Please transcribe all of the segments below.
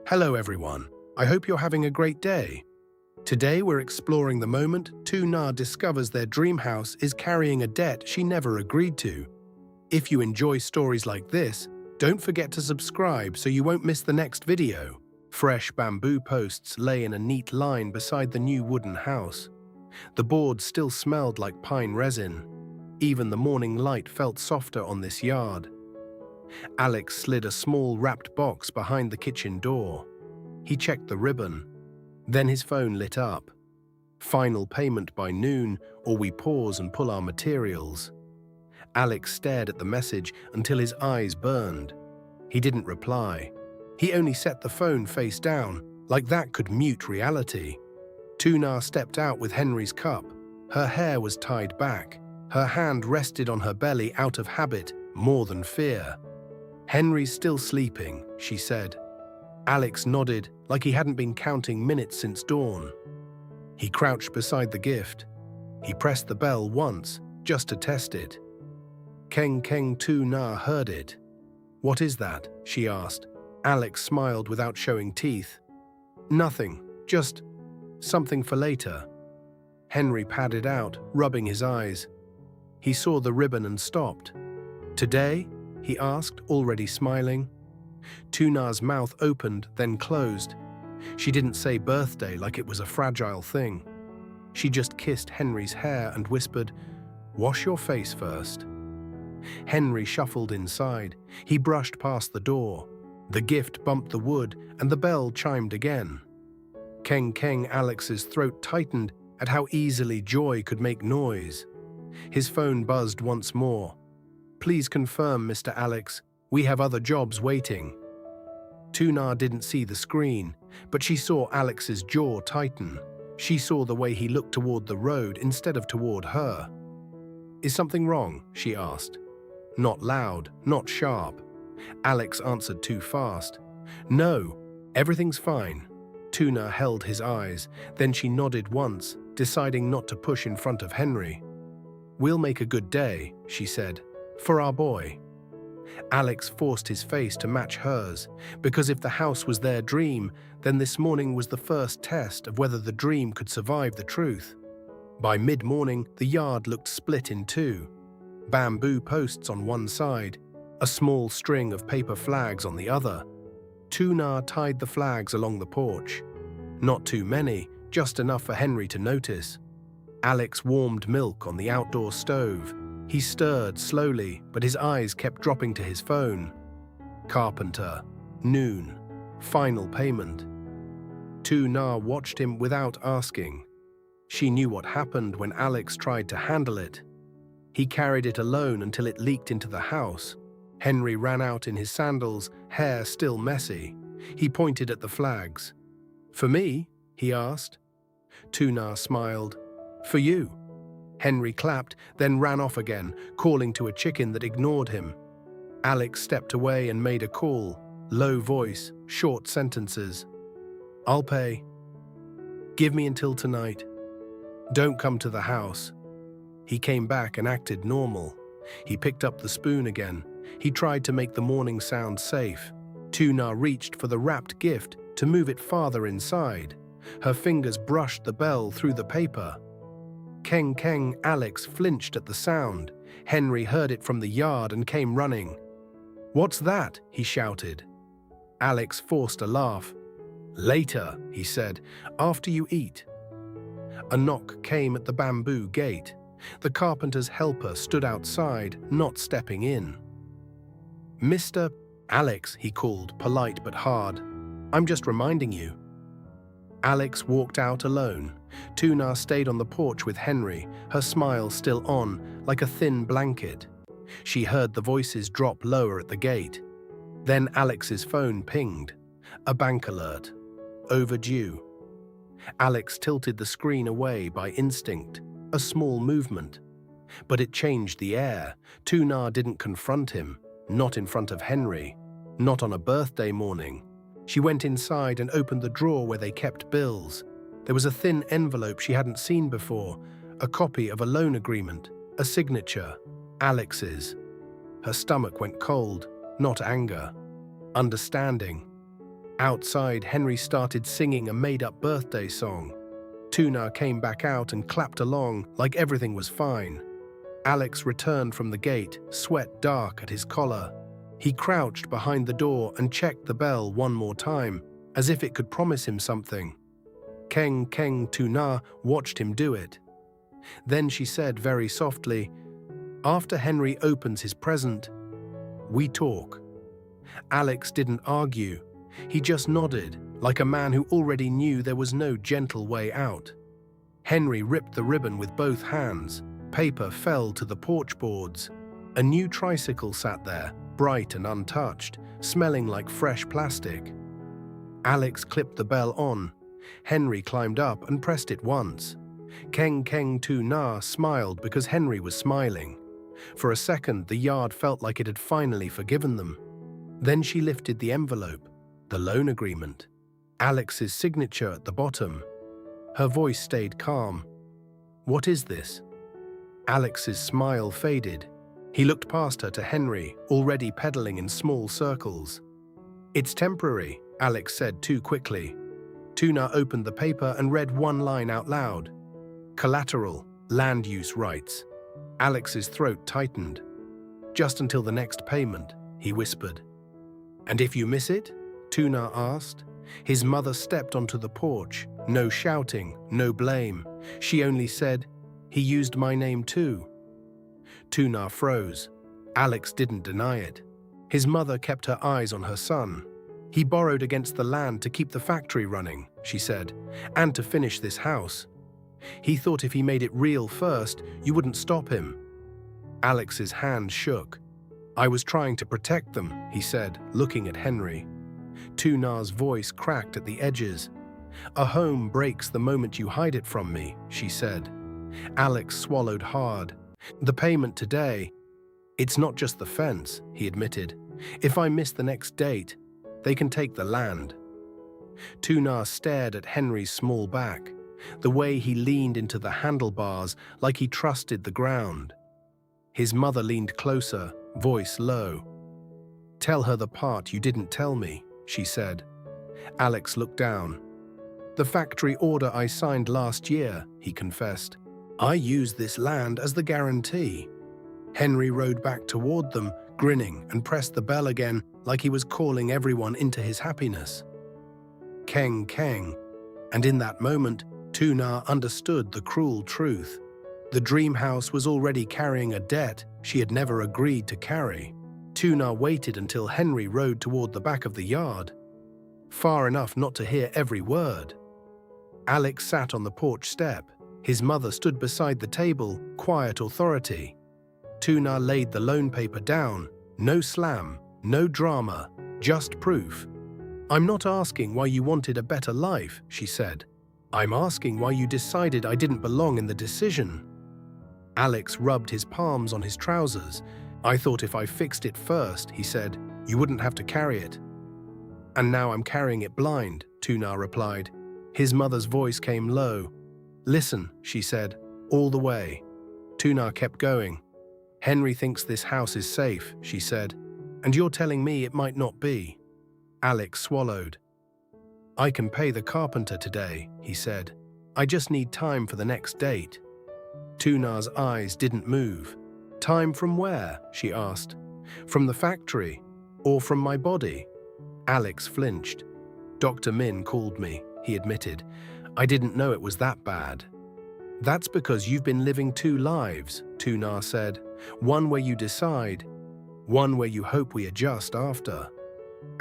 Hello everyone, I hope you're having a great day. Today we're exploring the moment Tu Na discovers their dream house is carrying a debt she never agreed to. If you enjoy stories like this, don't forget to subscribe so you won't miss the next video. Fresh bamboo posts lay in a neat line beside the new wooden house. The boards still smelled like pine resin. Even the morning light felt softer on this yard. Alex slid a small wrapped box behind the kitchen door. He checked the ribbon. Then his phone lit up. Final payment by noon, or we pause and pull our materials. Alex stared at the message until his eyes burned. He didn't reply. He only set the phone face down, like that could mute reality. Tu Na stepped out with Henry's cup. Her hair was tied back. Her hand rested on her belly out of habit, more than fear. "Henry's still sleeping," she said. Alex nodded, like he hadn't been counting minutes since dawn. He crouched beside the gift. He pressed the bell once, just to test it. Keng Keng Tu Na heard it. "What is that?" she asked. Alex smiled without showing teeth. "Nothing, just something for later." Henry padded out, rubbing his eyes. He saw the ribbon and stopped. "Today?" he asked, already smiling. Tu Na's mouth opened, then closed. She didn't say birthday like it was a fragile thing. She just kissed Henry's hair and whispered, "Wash your face first." Henry shuffled inside. He brushed past the door. The gift bumped the wood, and the bell chimed again. Keng Keng Alex's throat tightened at how easily joy could make noise. His phone buzzed once more. "Please confirm, Mr. Alex. We have other jobs waiting." Tu Na didn't see the screen, but she saw Alex's jaw tighten. She saw the way he looked toward the road instead of toward her. "Is something wrong?" she asked. Not loud, not sharp. Alex answered too fast. "No, everything's fine." Tu Na held his eyes, then she nodded once, deciding not to push in front of Henry. "We'll make a good day," she said, "for our boy." Alex forced his face to match hers, because if the house was their dream, then this morning was the first test of whether the dream could survive the truth. By mid-morning, the yard looked split in two. Bamboo posts on one side, a small string of paper flags on the other. Tu Na tied the flags along the porch. Not too many, just enough for Henry to notice. Alex warmed milk on the outdoor stove. He stirred slowly, but his eyes kept dropping to his phone. Carpenter. Noon. Final payment. Tu Na watched him without asking. She knew what happened when Alex tried to handle it. He carried it alone until it leaked into the house. Henry ran out in his sandals, hair still messy. He pointed at the flags. "For me?" he asked. Tu Na smiled. "For you." Henry clapped, then ran off again, calling to a chicken that ignored him. Alex stepped away and made a call. Low voice, short sentences. "I'll pay. Give me until tonight. Don't come to the house." He came back and acted normal. He picked up the spoon again. He tried to make the morning sound safe. Tu Na reached for the wrapped gift to move it farther inside. Her fingers brushed the bell through the paper. Keng Keng Alex flinched at the sound. Henry heard it from the yard and came running. "What's that?" he shouted. Alex forced a laugh. "Later," he said, "after you eat." A knock came at the bamboo gate. The carpenter's helper stood outside, not stepping in. "Mr. Alex," he called, polite but hard. "I'm just reminding you." Alex walked out alone. Tu Na stayed on the porch with Henry, her smile still on, like a thin blanket. She heard the voices drop lower at the gate. Then Alex's phone pinged. A bank alert. Overdue. Alex tilted the screen away by instinct, a small movement. But it changed the air. Tu Na didn't confront him, not in front of Henry, not on a birthday morning. She went inside and opened the drawer where they kept bills. There was a thin envelope she hadn't seen before, a copy of a loan agreement, a signature, Alex's. Her stomach went cold, not anger. Understanding. Outside, Henry started singing a made-up birthday song. Tu Na came back out and clapped along like everything was fine. Alex returned from the gate, sweat dark at his collar. He crouched behind the door and checked the bell one more time, as if it could promise him something. Keng Tu Na watched him do it. Then she said very softly, "After Henry opens his present, we talk." Alex didn't argue. He just nodded, like a man who already knew there was no gentle way out. Henry ripped the ribbon with both hands. Paper fell to the porch boards. A new tricycle sat there, bright and untouched, smelling like fresh plastic. Alex clipped the bell on. Henry climbed up and pressed it once. Keng Tu Na smiled because Henry was smiling. For a second, the yard felt like it had finally forgiven them. Then she lifted the envelope, the loan agreement, Alex's signature at the bottom. Her voice stayed calm. "What is this?" Alex's smile faded. He looked past her to Henry, already pedaling in small circles. "It's temporary," Alex said too quickly. Tu Na opened the paper and read one line out loud. "Collateral, land use rights." Alex's throat tightened. "Just until the next payment," he whispered. "And if you miss it?" Tu Na asked. His mother stepped onto the porch. No shouting, no blame. She only said, "He used my name too." Tu Na froze. Alex didn't deny it. His mother kept her eyes on her son. "He borrowed against the land to keep the factory running," she said, "and to finish this house. He thought if he made it real first, you wouldn't stop him." Alex's hand shook. "I was trying to protect them," he said, looking at Henry. Tu Na's voice cracked at the edges. "A home breaks the moment you hide it from me," she said. Alex swallowed hard. "The payment today. It's not just the fence," he admitted. "If I miss the next date, they can take the land." Tu Na stared at Henry's small back, the way he leaned into the handlebars like he trusted the ground. His mother leaned closer, voice low. "Tell her the part you didn't tell me," she said. Alex looked down. "The factory order I signed last year," he confessed. "I used this land as the guarantee." Henry rode back toward them, grinning, and pressed the bell again like he was calling everyone into his happiness. Keng. And in that moment, Tu Na understood the cruel truth. The dream house was already carrying a debt she had never agreed to carry. Tu Na waited until Henry rode toward the back of the yard, far enough not to hear every word. Alex sat on the porch step. His mother stood beside the table, quiet authority. Tu Na laid the loan paper down. No slam, no drama, just proof. "I'm not asking why you wanted a better life," she said. "I'm asking why you decided I didn't belong in the decision." Alex rubbed his palms on his trousers. "I thought if I fixed it first," he said, "you wouldn't have to carry it." "And now I'm carrying it blind," Tu Na replied. His mother's voice came low. "Listen," she said, "all the way." Tu Na kept going. "Henry thinks this house is safe," she said, "and you're telling me it might not be." Alex swallowed. "I can pay the carpenter today," he said. "I just need time for the next date." Tu Na's eyes didn't move. "Time from where?" she asked. "From the factory, or from my body?" Alex flinched. "Dr. Min called me," he admitted. "I didn't know it was that bad." "That's because you've been living two lives," Tu Na said. "One where you decide, one where you hope we adjust after."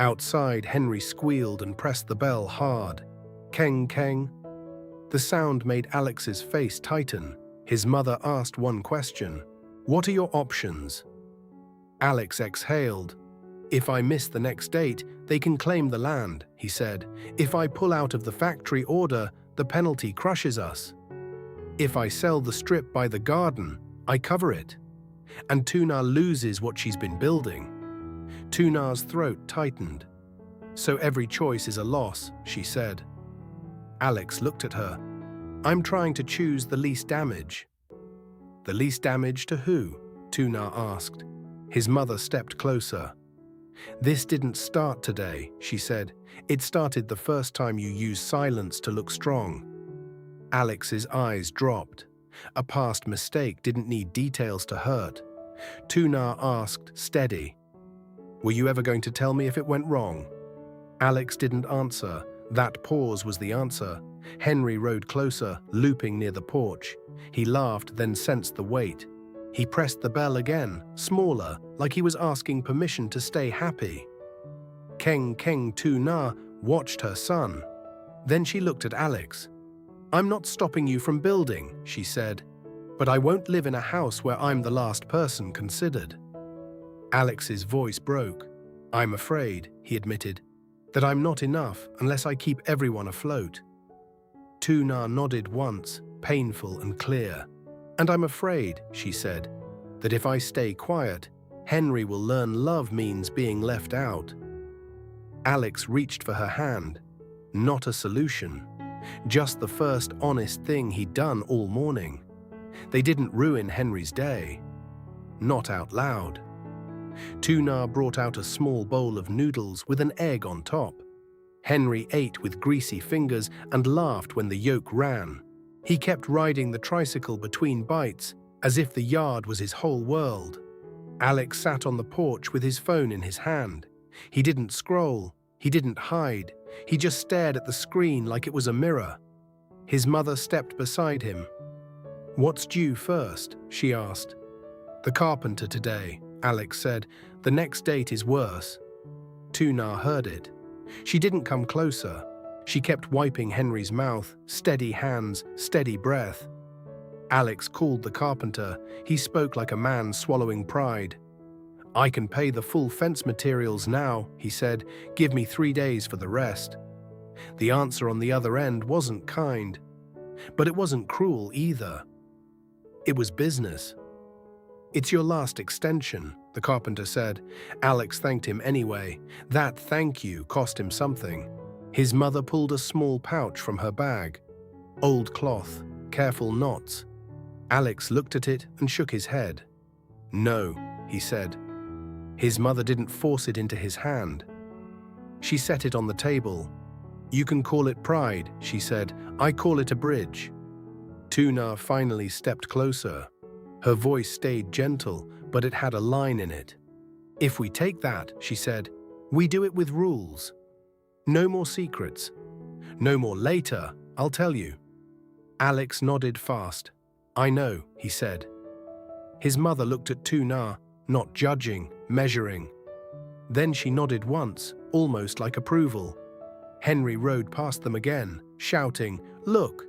Outside, Henry squealed and pressed the bell hard. Keng. The sound made Alex's face tighten. His mother asked one question. "What are your options?" Alex exhaled. "If I miss the next date, they can claim the land," he said. "If I pull out of the factory order, the penalty crushes us. If I sell the strip by the garden, I cover it. And Tu Na loses what she's been building." Tu Na's throat tightened. "So every choice is a loss," she said. Alex looked at her. "I'm trying to choose the least damage." "The least damage to who?" Tu Na asked. His mother stepped closer. "This didn't start today," she said. "It started the first time you used silence to look strong." Alex's eyes dropped. A past mistake didn't need details to hurt. Tu Na asked, steady, "Were you ever going to tell me if it went wrong?" Alex didn't answer. That pause was the answer. Henry rode closer, looping near the porch. He laughed, then sensed the weight. He pressed the bell again, smaller, like he was asking permission to stay happy. Keng Tu Na watched her son. Then she looked at Alex. "I'm not stopping you from building," she said, "but I won't live in a house where I'm the last person considered." Alex's voice broke. "I'm afraid," he admitted, "that I'm not enough unless I keep everyone afloat." Tu Na nodded once, painful and clear. "And I'm afraid," she said, "that if I stay quiet, Henry will learn love means being left out." Alex reached for her hand. Not a solution. Just the first honest thing he'd done all morning. They didn't ruin Henry's day. Not out loud. Tu Na brought out a small bowl of noodles with an egg on top. Henry ate with greasy fingers and laughed when the yolk ran. He kept riding the tricycle between bites, as if the yard was his whole world. Alex sat on the porch with his phone in his hand. He didn't scroll. He didn't hide. He just stared at the screen like it was a mirror. His mother stepped beside him. "What's due first?" she asked. "The carpenter today," Alex said. "The next date is worse." Tu Na heard it. She didn't come closer. She kept wiping Henry's mouth, steady hands, steady breath. Alex called the carpenter. He spoke like a man swallowing pride. "I can pay the full fence materials now," he said. "Give me 3 days for the rest." The answer on the other end wasn't kind, but it wasn't cruel either. It was business. "It's your last extension," the carpenter said. Alex thanked him anyway. That thank you cost him something. His mother pulled a small pouch from her bag. Old cloth, careful knots. Alex looked at it and shook his head. "No," he said. His mother didn't force it into his hand. She set it on the table. "You can call it pride," she said. "I call it a bridge." Tu Na finally stepped closer. Her voice stayed gentle, but it had a line in it. "If we take that," she said, "we do it with rules. No more secrets. No more later, I'll tell you." Alex nodded fast. "I know," he said. His mother looked at Tu Na, not judging, measuring. Then she nodded once, almost like approval. Henry rode past them again, shouting, "Look!"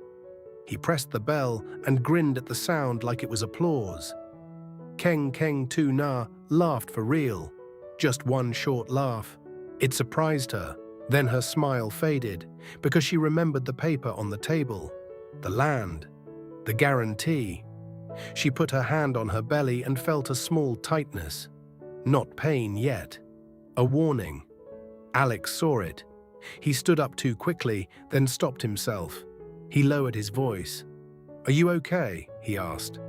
He pressed the bell and grinned at the sound like it was applause. Keng Tu Na laughed for real. Just one short laugh. It surprised her. Then her smile faded, because she remembered the paper on the table. The land. The guarantee. She put her hand on her belly and felt a small tightness. Not pain yet. A warning. Alex saw it. He stood up too quickly, then stopped himself. He lowered his voice. "Are you okay?" he asked.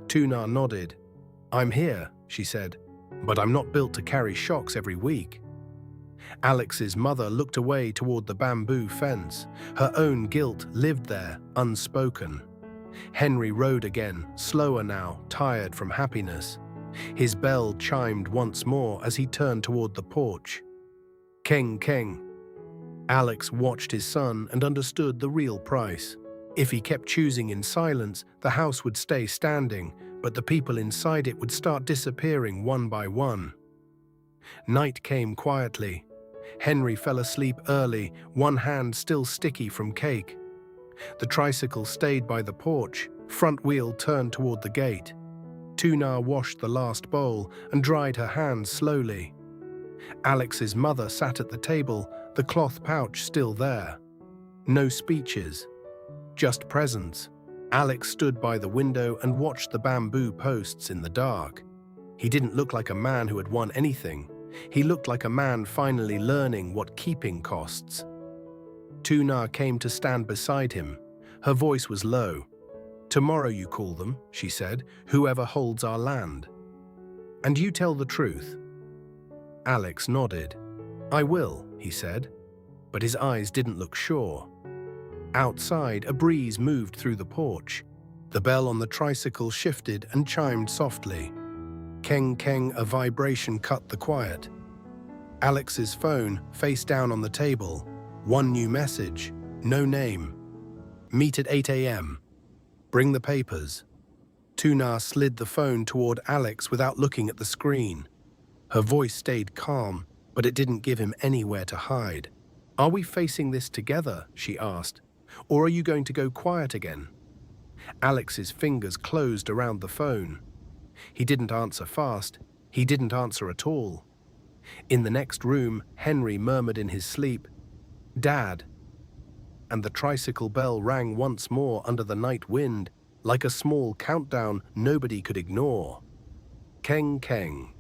Tu Na nodded. "I'm here," she said, "but I'm not built to carry shocks every week." Alex's mother looked away toward the bamboo fence. Her own guilt lived there, unspoken. Henry rode again, slower now, tired from happiness. His bell chimed once more as he turned toward the porch. Keng. Alex watched his son and understood the real price. If he kept choosing in silence, the house would stay standing, but the people inside it would start disappearing one by one. Night came quietly. Henry fell asleep early, one hand still sticky from cake. The tricycle stayed by the porch, front wheel turned toward the gate. Tu Na washed the last bowl and dried her hands slowly. Alex's mother sat at the table, the cloth pouch still there. No speeches, just presence. Alex stood by the window and watched the bamboo posts in the dark. He didn't look like a man who had won anything. He looked like a man finally learning what keeping costs. Tu Na came to stand beside him. Her voice was low. "Tomorrow you call them," she said, "whoever holds our land. And you tell the truth." Alex nodded. "I will," he said, but his eyes didn't look sure. Outside, a breeze moved through the porch. The bell on the tricycle shifted and chimed softly. Keng keng, a vibration cut the quiet. Alex's phone, face down on the table. One new message. No name. Meet at 8 a.m. Bring the papers. Tu Na slid the phone toward Alex without looking at the screen. Her voice stayed calm, but it didn't give him anywhere to hide. "Are we facing this together?" she asked. "Or are you going to go quiet again?" Alex's fingers closed around the phone. He didn't answer fast. He didn't answer at all. In the next room, Henry murmured in his sleep, "Dad." And the tricycle bell rang once more under the night wind, like a small countdown nobody could ignore. Keng keng.